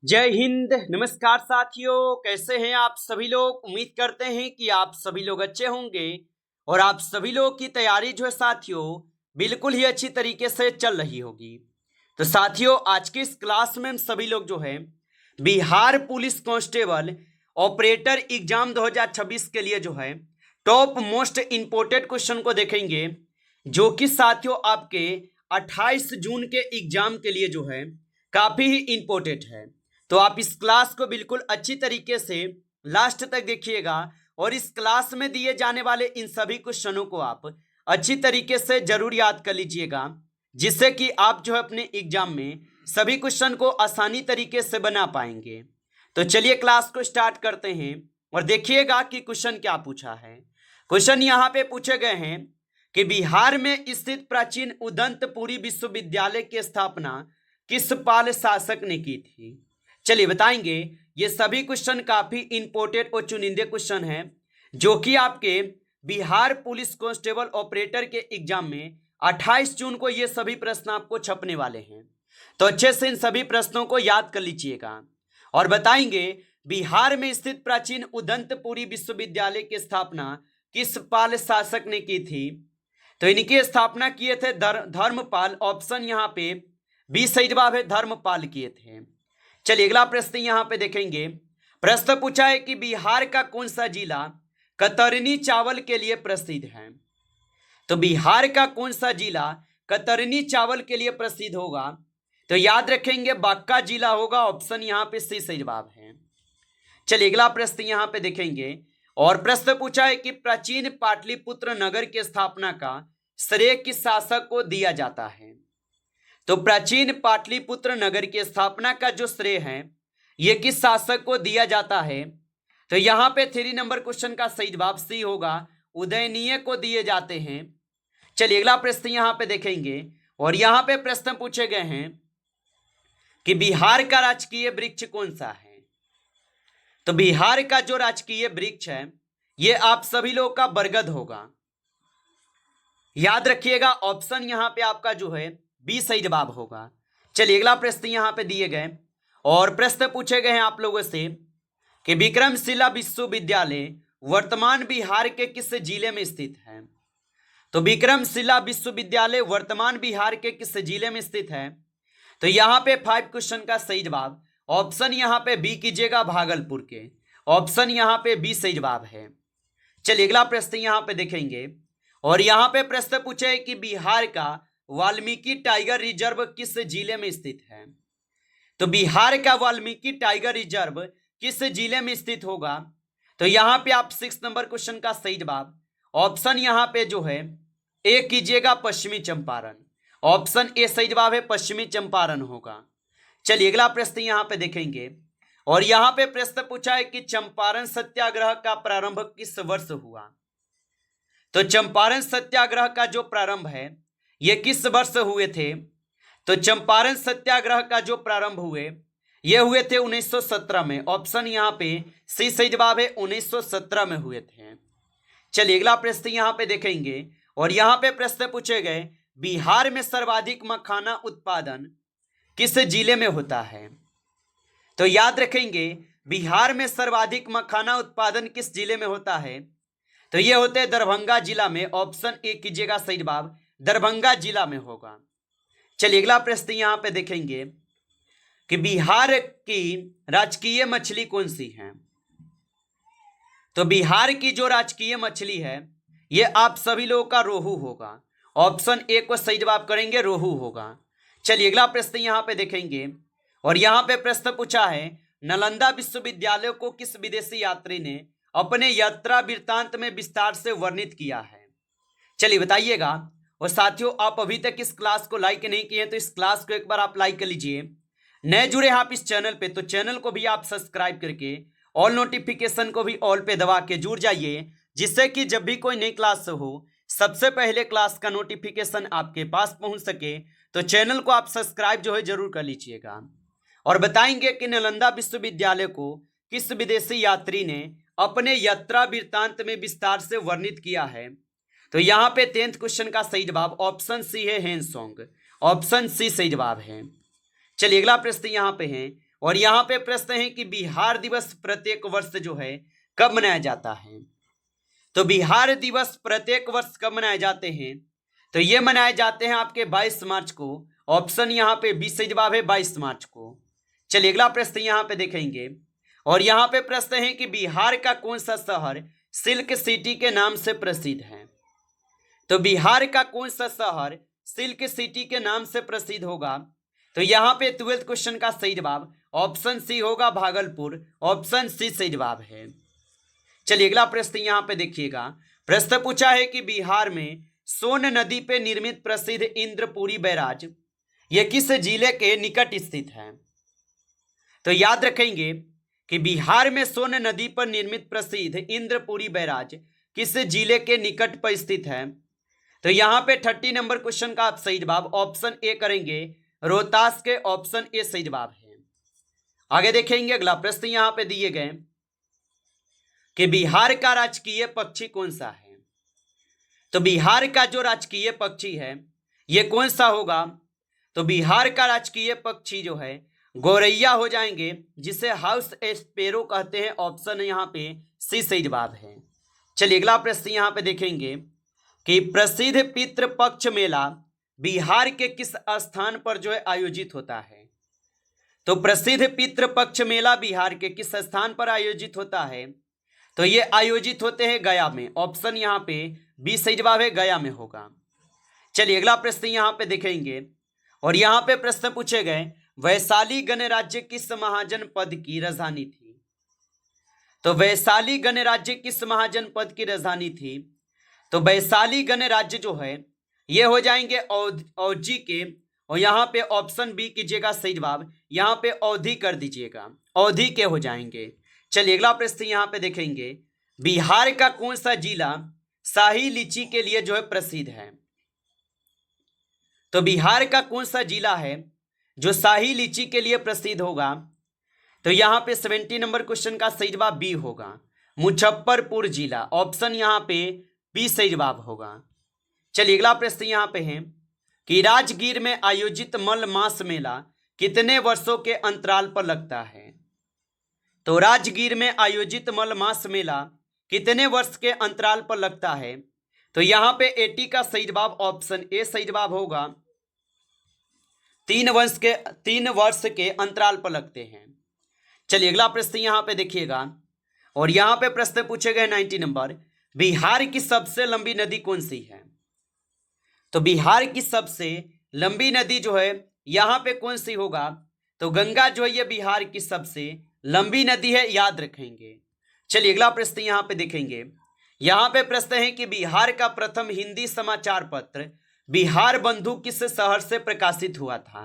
जय हिंद। नमस्कार साथियों, कैसे हैं आप सभी लोग। उम्मीद करते हैं कि आप सभी लोग अच्छे होंगे और आप सभी लोग की तैयारी जो है साथियों बिल्कुल ही अच्छी तरीके से चल रही होगी। तो साथियों, आज की इस क्लास में हम सभी लोग जो है Bihar police constable operator exam 2026 के लिए जो है टॉप मोस्ट इंपोर्टेंट क्वेश्चन को देखेंगे, जो कि साथियों आपके 28 जून के एग्जाम के लिए जो है काफी ही इंपोर्टेंट है। तो आप इस क्लास को बिल्कुल अच्छी तरीके से लास्ट तक देखिएगा और इस क्लास में दिए जाने वाले इन सभी क्वेश्चनों को आप अच्छी तरीके से जरूर याद कर लीजिएगा, जिससे कि आप जो है अपने एग्जाम में सभी क्वेश्चन को आसानी तरीके से बना पाएंगे। तो चलिए क्लास को स्टार्ट करते हैं और देखिएगा कि क्वेश्चन क्या पूछा है। क्वेश्चन यहाँ पे पूछे गए हैं कि बिहार में स्थित प्राचीन उदंतपुरी विश्वविद्यालय की स्थापना किस पाल शासक ने की थी। चलिए बताएंगे। ये सभी क्वेश्चन काफी इंपोर्टेंट और चुनिंदे क्वेश्चन हैं, जो कि आपके बिहार पुलिस कांस्टेबल ऑपरेटर के एग्जाम में 28 जून को ये सभी प्रश्न आपको छपने वाले हैं। तो अच्छे से इन सभी प्रश्नों को याद कर लीजिएगा और बताएंगे बिहार में स्थित प्राचीन उदंतपुरी विश्वविद्यालय की स्थापना किस पाल शासक ने की थी। तो इनकी स्थापना किए थे धर्मपाल। ऑप्शन यहाँ पे बी सही जवाब है, धर्मपाल किए थे। चलिए अगला प्रश्न यहां पे देखेंगे। प्रश्न पूछा है कि बिहार का कौन सा जिला कतरनी चावल के लिए प्रसिद्ध है। तो बिहार का कौन सा जिला कतरनी चावल के लिए प्रसिद्ध होगा। तो याद रखेंगे बांका जिला होगा। ऑप्शन यहां पे सी सही जवाब है। चलिए अगला प्रश्न यहां पे देखेंगे और प्रश्न पूछा है कि प्राचीन पाटलिपुत्र नगर की स्थापना का श्रेय किस शासक को दिया जाता है। तो प्राचीन पाटलिपुत्र नगर की स्थापना का जो श्रेय है यह किस शासक को दिया जाता है। तो यहां पे 3 नंबर क्वेश्चन का सही जवाब सी होगा, उदयनीय को दिए जाते हैं। चलिए अगला प्रश्न यहां पे देखेंगे और यहां पे प्रश्न पूछे गए हैं कि बिहार का राजकीय वृक्ष कौन सा है। तो बिहार का जो राजकीय वृक्ष है यह आप सभी लोग का बरगद होगा। याद रखिएगा, ऑप्शन यहां पे आपका जो है बी सही जवाब होगा। चलिए अगला प्रश्न यहां पे दिए गए और प्रश्न पूछे गए हैं आप लोगों से कि विक्रमशिला विश्वविद्यालय वर्तमान बिहार के किस जिले में स्थित है। तो विक्रमशिला विश्वविद्यालय वर्तमान बिहार के किस जिले में स्थित है। तो यहां पे 5 क्वेश्चन का सही जवाब ऑप्शन यहां पे बी कीजिएगा, भागलपुर के। ऑप्शन यहां पे बी सही जवाब है। चलिए अगला प्रश्न यहां पे देखेंगे और यहां पे प्रश्न पूछे कि बिहार का वाल्मीकि टाइगर रिजर्व किस जिले में स्थित है। तो बिहार का वाल्मीकि टाइगर रिजर्व किस जिले में स्थित होगा। तो यहां पे आप 6 नंबर क्वेश्चन का सही जवाब ऑप्शन यहां पे जो है ए कीजिएगा, पश्चिमी चंपारण। ऑप्शन ए सही जवाब है, पश्चिमी चंपारण होगा। चलिए अगला प्रश्न यहां पे देखेंगे और यहां पे प्रश्न पूछा है कि चंपारण सत्याग्रह का प्रारंभ किस वर्ष हुआ। तो चंपारण सत्याग्रह का जो प्रारंभ है ये किस वर्ष हुए थे। तो चंपारण सत्याग्रह का जो प्रारंभ हुए ये हुए थे 1917 में। ऑप्शन यहां पे सी सही जवाब है, 1917 में हुए थे। चलिए अगला प्रश्न यहां पे देखेंगे और यहां पे प्रश्न पूछे गए बिहार में सर्वाधिक मखाना उत्पादन किस जिले में होता है। तो याद रखेंगे बिहार में सर्वाधिक मखाना उत्पादन किस जिले में होता है। तो ये होते हैं दरभंगा जिला में। ऑप्शन ए कीजिएगा, सही जवाब दरभंगा जिला में होगा। चलिए अगला प्रश्न यहां पे देखेंगे कि बिहार की राजकीय मछली कौन सी है। तो बिहार की जो राजकीय मछली है ये आप सभी लोगों का रोहू होगा। ऑप्शन ए को सही जवाब करेंगे, रोहू होगा। चलिए अगला प्रश्न यहां पे देखेंगे और यहां पे प्रश्न पूछा है नालंदा विश्वविद्यालय को किस विदेशी यात्री ने अपने यात्रा वृत्तांत में विस्तार से वर्णित किया है। चलिए बताइएगा। और साथियों, आप अभी तक इस क्लास को लाइक नहीं किए तो इस क्लास को एक बार आप लाइक कर लीजिए। नए जुड़े हैं आप इस चैनल पे तो चैनल को भी आप सब्सक्राइब करके ऑल नोटिफिकेशन को भी ऑल पे दबा के जुड़ जाइए, जिससे कि जब भी कोई नई क्लास हो सबसे पहले क्लास का नोटिफिकेशन आपके पास पहुंच सके। तो चैनल को आप सब्सक्राइब जो है जरूर कर लीजिएगा। और बताएंगे कि नालंदा विश्वविद्यालय को किस विदेशी यात्री ने अपने यात्रा वृत्तांत में विस्तार से वर्णित किया है। तो यहां पे 10th क्वेश्चन का सही जवाब ऑप्शन सी है, हेनसोंग। ऑप्शन सी सही जवाब है। चलिए अगला प्रश्न यहां पे है और यहाँ पे प्रश्न है कि बिहार दिवस प्रत्येक वर्ष जो है कब मनाया जाता है। तो बिहार दिवस प्रत्येक वर्ष कब मनाए जाते हैं, तो ये मनाए जाते हैं आपके 22 मार्च को। ऑप्शन यहाँ पे 20 सही जवाब है 22 मार्च को। चलिए अगला प्रश्न यहाँ पे देखेंगे, और यहाँ पे प्रश्न है कि बिहार का कौन सा शहर सिल्क सिटी के नाम से प्रसिद्ध है। तो बिहार का कौन सा शहर सिल्क सिटी के नाम से प्रसिद्ध होगा, तो यहाँ पे 12th क्वेश्चन का सही जवाब ऑप्शन सी होगा भागलपुर। ऑप्शन सी सही जवाब है। चलिए अगला प्रश्न यहाँ पे देखिएगा, प्रश्न पूछा है कि बिहार में सोन नदी पे निर्मित प्रसिद्ध इंद्रपुरी बैराज ये किस जिले के निकट स्थित है। तो याद रखेंगे कि बिहार में सोन नदी पर निर्मित प्रसिद्ध इंद्रपुरी बैराज किस जिले के निकट पर स्थित है। तो यहाँ पे 30 नंबर क्वेश्चन का आप सही जवाब ऑप्शन ए करेंगे, रोहतास के। ऑप्शन ए सही जवाब है। आगे देखेंगे अगला प्रश्न यहाँ पे दिए गए कि बिहार का राजकीय पक्षी कौन सा है। तो बिहार का जो राजकीय पक्षी है ये कौन सा होगा, तो बिहार का राजकीय पक्षी जो है गौरैया हो जाएंगे, जिसे हाउस स्पैरो कहते हैं। ऑप्शन यहाँ पे सी सही जवाब है। चलिए अगला प्रश्न यहाँ पे देखेंगे कि प्रसिद्ध पितृपक्ष मेला बिहार के किस स्थान पर जो है आयोजित होता है। तो प्रसिद्ध पितृपक्ष मेला बिहार के किस स्थान पर आयोजित होता है, तो ये आयोजित होते हैं गया में। ऑप्शन यहाँ पे बी सही जवाब है, गया में होगा। चलिए अगला प्रश्न यहाँ पे देखेंगे, और यहाँ पे प्रश्न पूछे गए वैशाली गणराज्य किस महाजनपद की राजधानी थी। तो वैशाली गणराज्य किस महाजनपद की राजधानी थी, तो वैशाली गणराज्य जो है ये हो जाएंगे औधी के, और यहाँ पे ऑप्शन बी कीजिएगा सही जवाब, यहाँ पे औधी कर दीजिएगा, औधी के हो जाएंगे। चलिए अगला प्रश्न यहाँ पे देखेंगे, बिहार का कौन सा जिला शाही लीची के लिए जो है प्रसिद्ध है। तो बिहार का कौन सा जिला है जो शाही लीची के लिए प्रसिद्ध होगा, तो यहाँ पे 70 नंबर क्वेश्चन का सही जवाब बी होगा, मुजफ्फरपुर जिला। ऑप्शन यहाँ पे बी सही जवाब होगा। चलिए अगला प्रश्न यहाँ पे है कि राजगीर में आयोजित मलमास मेला कितने वर्षों के अंतराल पर लगता है। तो राजगीर में आयोजित मलमास मेला कितने वर्ष के अंतराल पर लगता है, तो यहाँ पे 80 का सही जवाब ऑप्शन ए सही जवाब होगा। 3 वर्ष के अंतराल पर लगते हैं। चलिए अगला प्रश्न यहाँ पे देखिएगा, और यहाँ पे प्रश्न पूछे गए 90 नंबर, बिहार की सबसे लंबी नदी कौन सी है। तो बिहार की सबसे लंबी नदी जो है यहाँ पे कौन सी होगा, तो गंगा जो है ये बिहार की सबसे लंबी नदी है, याद रखेंगे। चलिए अगला प्रश्न यहाँ पे देखेंगे, यहाँ पे प्रश्न है कि बिहार का प्रथम हिंदी समाचार पत्र बिहार बंधु किस शहर से प्रकाशित हुआ था।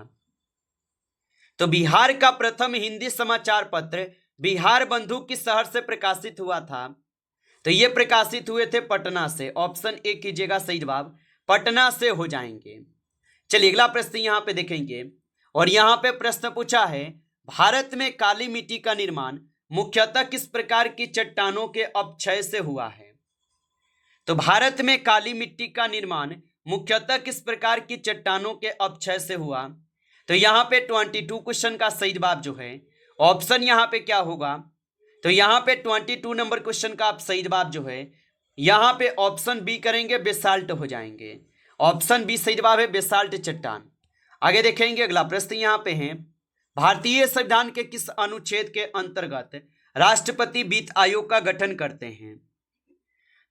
तो बिहार का प्रथम हिंदी समाचार पत्र बिहार बंधु किस शहर से प्रकाशित हुआ था, तो ये प्रकाशित हुए थे पटना से। ऑप्शन ए कीजिएगा सही जवाब, पटना से हो जाएंगे। चलिए अगला प्रश्न यहाँ पे देखेंगे, और यहाँ पे प्रश्न पूछा है भारत में काली मिट्टी का निर्माण मुख्यतः किस प्रकार की चट्टानों के अपक्षय से हुआ है। तो भारत में काली मिट्टी का निर्माण मुख्यतः किस प्रकार की चट्टानों के अपक्षय से हुआ, तो यहाँ पे 22 क्वेश्चन का सही जवाब जो है ऑप्शन यहाँ पे क्या होगा, तो यहाँ पे 22 नंबर क्वेश्चन का आप सही जवाब जो है यहाँ पे ऑप्शन बी करेंगे, बेसाल्ट हो जाएंगे। ऑप्शन बी सही जवाब है, बेसाल्ट चट्टान। आगे देखेंगे अगला प्रश्न यहाँ पे है, भारतीय संविधान के किस अनुच्छेद के अंतर्गत राष्ट्रपति वित्त आयोग का गठन करते हैं।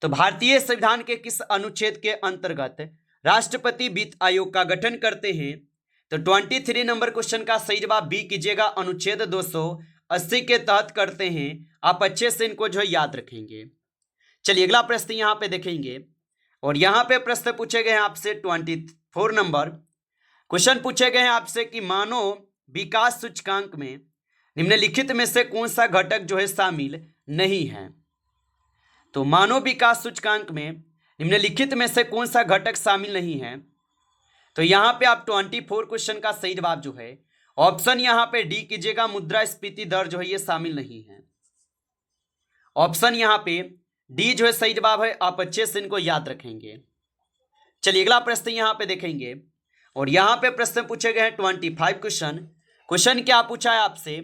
तो भारतीय संविधान के किस अनुच्छेद के अंतर्गत राष्ट्रपति वित्त आयोग का गठन करते हैं, तो 23 नंबर क्वेश्चन का सही जवाब बी कीजिएगा, अनुच्छेद 280 के तहत करते हैं। आप अच्छे से इनको जो है याद रखेंगे। चलिए अगला प्रश्न यहाँ पे देखेंगे, और यहाँ पे प्रश्न पूछे गए हैं आपसे 24 नंबर क्वेश्चन पूछे गए हैं आपसे कि मानव विकास सूचकांक में निम्नलिखित में से कौन सा घटक जो है शामिल नहीं है। तो मानव विकास सूचकांक में निम्नलिखित में से कौन सा घटक शामिल नहीं है, तो यहाँ पे आप 24 क्वेश्चन का सही जवाब जो है ऑप्शन यहाँ पे डी कीजिएगा, मुद्रास्फीति दर जो है ये शामिल नहीं है। ऑप्शन यहाँ पे डी जो है सही जवाब है, आप अच्छे से इनको याद रखेंगे। चलिए अगला प्रश्न यहाँ पे देखेंगे, और यहाँ पे प्रश्न पूछे गए हैं 25 क्वेश्चन क्या पूछा है आपसे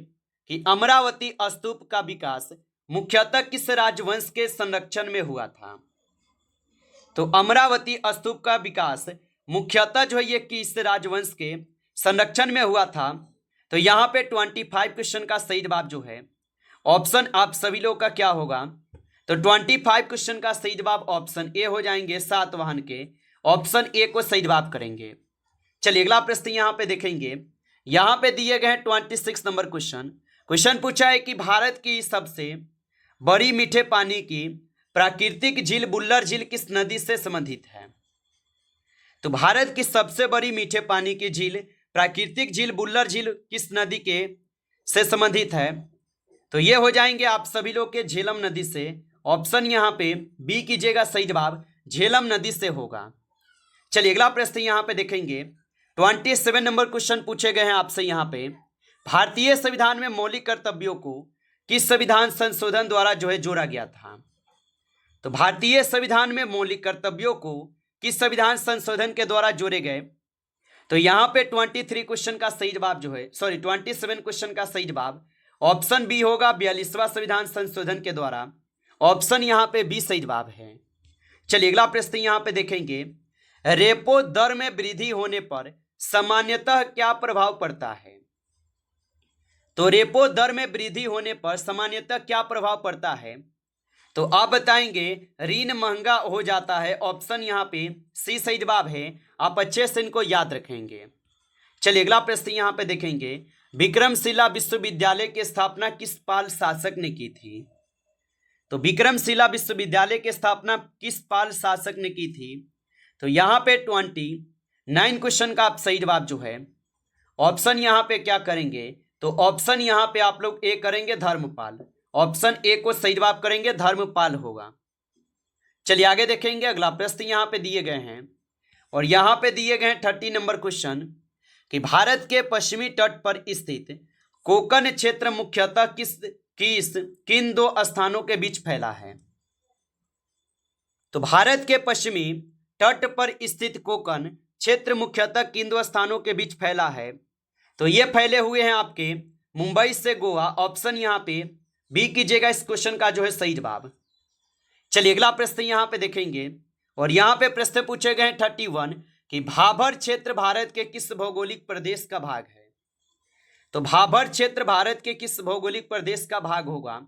कि अमरावती स्तूप का विकास मुख्यतः किस राजवंश के संरक्षण में हुआ था? तो अमरावती स्तूप का विकास मुख्यतः जो है ये किस राजवंश के संरक्षण में हुआ था? तो यहाँ पे 25 क्वेश्चन का सही जवाब जो है ऑप्शन आप सभी लोग का क्या होगा? तो 25 क्वेश्चन का सही जवाब ऑप्शन ए हो जाएंगे, सातवाहन के ऑप्शन ए को सही जवाब करेंगे। चलिए अगला प्रश्न यहाँ पे देखेंगे। यहाँ पे दिए गए 26 नंबर क्वेश्चन पूछा है कि भारत की सबसे बड़ी मीठे पानी की प्राकृतिक झील बुल्लर झील किस नदी से संबंधित है? तो भारत की सबसे बड़ी मीठे पानी की झील प्राकृतिक झील बुल्लर झील किस नदी के से संबंधित है? तो ये हो जाएंगे आप सभी लोग के झेलम नदी से। ऑप्शन यहाँ पे बी कीजिएगा, सही जवाब झेलम नदी से होगा। चलिए अगला प्रश्न यहाँ पे देखेंगे। 27 नंबर क्वेश्चन पूछे गए हैं आपसे यहाँ पे, भारतीय संविधान में मौलिक कर्तव्यों को किस संविधान संशोधन द्वारा जो है जोड़ा गया था? तो भारतीय संविधान में मौलिक कर्तव्यों को किस संविधान संशोधन के द्वारा जोड़े गए? तो यहाँ पे 23 क्वेश्चन का सही जवाब जो है 27 क्वेश्चन का सही जवाब ऑप्शन बी होगा, 42वां संविधान संशोधन के द्वारा। ऑप्शन यहाँ पे बी सही जवाब है। चलिए अगला प्रश्न यहाँ पे देखेंगे। रेपो दर में वृद्धि होने पर सामान्यतः क्या प्रभाव पड़ता है? तो रेपो दर में वृद्धि होने पर सामान्यतः क्या प्रभाव पड़ता है? तो आप बताएंगे ऋण महंगा हो जाता है। ऑप्शन यहाँ पे सी सही जवाब है, आप अच्छे से इनको याद रखेंगे। चलिए अगला प्रश्न यहाँ पे देखेंगे। विक्रमशिला विश्वविद्यालय की स्थापना किस पाल शासक ने की थी? तो विक्रमशिला विश्वविद्यालय की स्थापना किस पाल शासक ने की थी? तो यहाँ पे 29 क्वेश्चन का आप सही जवाब जो है ऑप्शन यहाँ पे क्या करेंगे? तो ऑप्शन यहाँ पे आप लोग ए करेंगे, धर्मपाल। ऑप्शन ए को सही जवाब करेंगे, धर्मपाल होगा। चलिए आगे देखेंगे। अगला प्रश्न यहाँ पे दिए गए हैं और यहाँ पे दिए गए हैं 30 नंबर क्वेश्चन कि भारत के पश्चिमी तट पर स्थित कोंकण क्षेत्र मुख्यतः किन दो स्थानों के बीच फैला है? तो भारत के पश्चिमी तट पर स्थित कोंकण क्षेत्र मुख्यतः किन दो स्थानों के बीच फैला है? तो ये फैले हुए हैं आपके मुंबई से गोवा। ऑप्शन यहाँ पे बी कीजिएगा इस क्वेश्चन का जो है सही जवाब। चलिए अगला प्रश्न यहाँ पे देखेंगे और यहाँ पे प्रश्न पूछे गए हैं 31 कि भाभर क्षेत्र भारत के किस भौगोलिक प्रदेश का भाग है? तो भाभर क्षेत्र भारत के किस भौगोलिक प्रदेश का भाग होगा?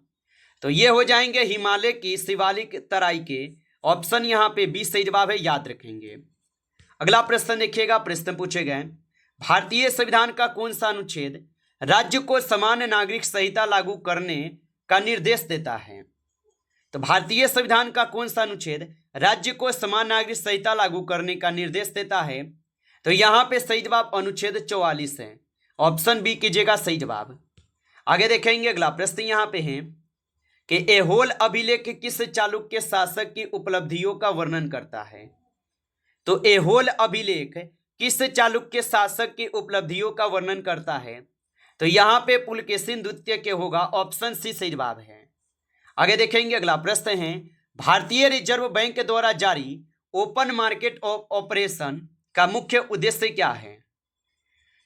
तो ये हो जाएंगे हिमालय की शिवालिक तराई के। ऑप्शन यहाँ पे बी सही जवाब है, याद रखेंगे। अगला प्रश्न देखिएगा। प्रश्न पूछे गए भारतीय संविधान का कौन सा अनुच्छेद राज्य को समान नागरिक संहिता लागू करने का निर्देश देता है? तो भारतीय संविधान का कौन सा अनुच्छेद राज्य को समान नागरिक संहिता लागू करने का निर्देश देता है? तो यहाँ पे सही जवाब अनुच्छेद 44 है। ऑप्शन बी कीजिएगा सही जवाब। आगे देखेंगे। अगला प्रश्न यहाँ पे है कि ऐहोल अभिलेख किस चालुक्य शासक की उपलब्धियों का वर्णन करता है? तो ऐहोल अभिलेख किस चालुक्य शासक की उपलब्धियों का वर्णन करता है? तो यहाँ पे पुलकेशिन द्वितीय के होगा। ऑप्शन सी सही जवाब है। आगे देखेंगे। अगला प्रश्न है भारतीय रिजर्व बैंक द्वारा जारी ओपन मार्केट ऑपरेशन का मुख्य उद्देश्य क्या है?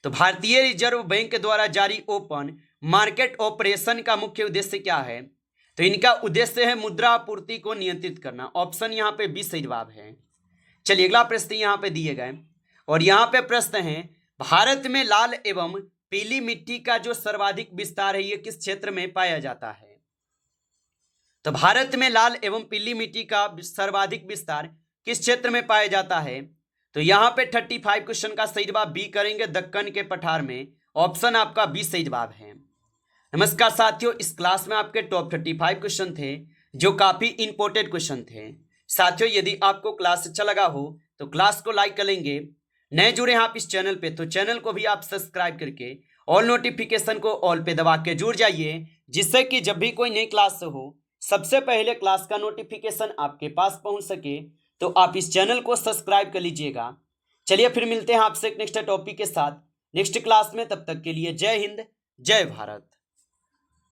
तो भारतीय रिजर्व बैंक द्वारा जारी ओपन मार्केट ऑपरेशन का मुख्य उद्देश्य क्या है? तो इनका उद्देश्य है मुद्रा आपूर्ति को नियंत्रित करना। ऑप्शन यहाँ पे बी सही जवाब है। चलिए अगला प्रश्न यहाँ पे दिए गए और यहाँ पे प्रश्न है भारत में लाल एवं पीली मिट्टी का जो सर्वाधिक विस्तार है ये किस क्षेत्र में पाया जाता है? तो भारत में लाल एवं पीली मिट्टी का सर्वाधिक विस्तार किस क्षेत्र में पाया जाता है? तो यहाँ पे 35 क्वेश्चन का सही जवाब बी करेंगे, दक्कन के पठार में। ऑप्शन आपका बी सही जवाब है। नमस्कार साथियों, इस क्लास में आपके टॉप 35 क्वेश्चन थे जो काफी इंपॉर्टेंट क्वेश्चन थे। साथियों यदि आपको क्लास अच्छा लगा हो तो क्लास को लाइक करेंगे। नए जुड़े हैं आप इस चैनल पे तो चैनल को भी आप सब्सक्राइब करके ऑल नोटिफिकेशन को ऑल पे दबा के जुड़ जाइए, जिससे कि जब भी कोई नई क्लास हो सबसे पहले क्लास का नोटिफिकेशन आपके पास पहुंच सके। तो आप इस चैनल को सब्सक्राइब कर लीजिएगा। चलिए फिर मिलते हैं आपसे एक नेक्स्ट टॉपिक के साथ नेक्स्ट क्लास में। तब तक के लिए जय हिंद, जय भारत।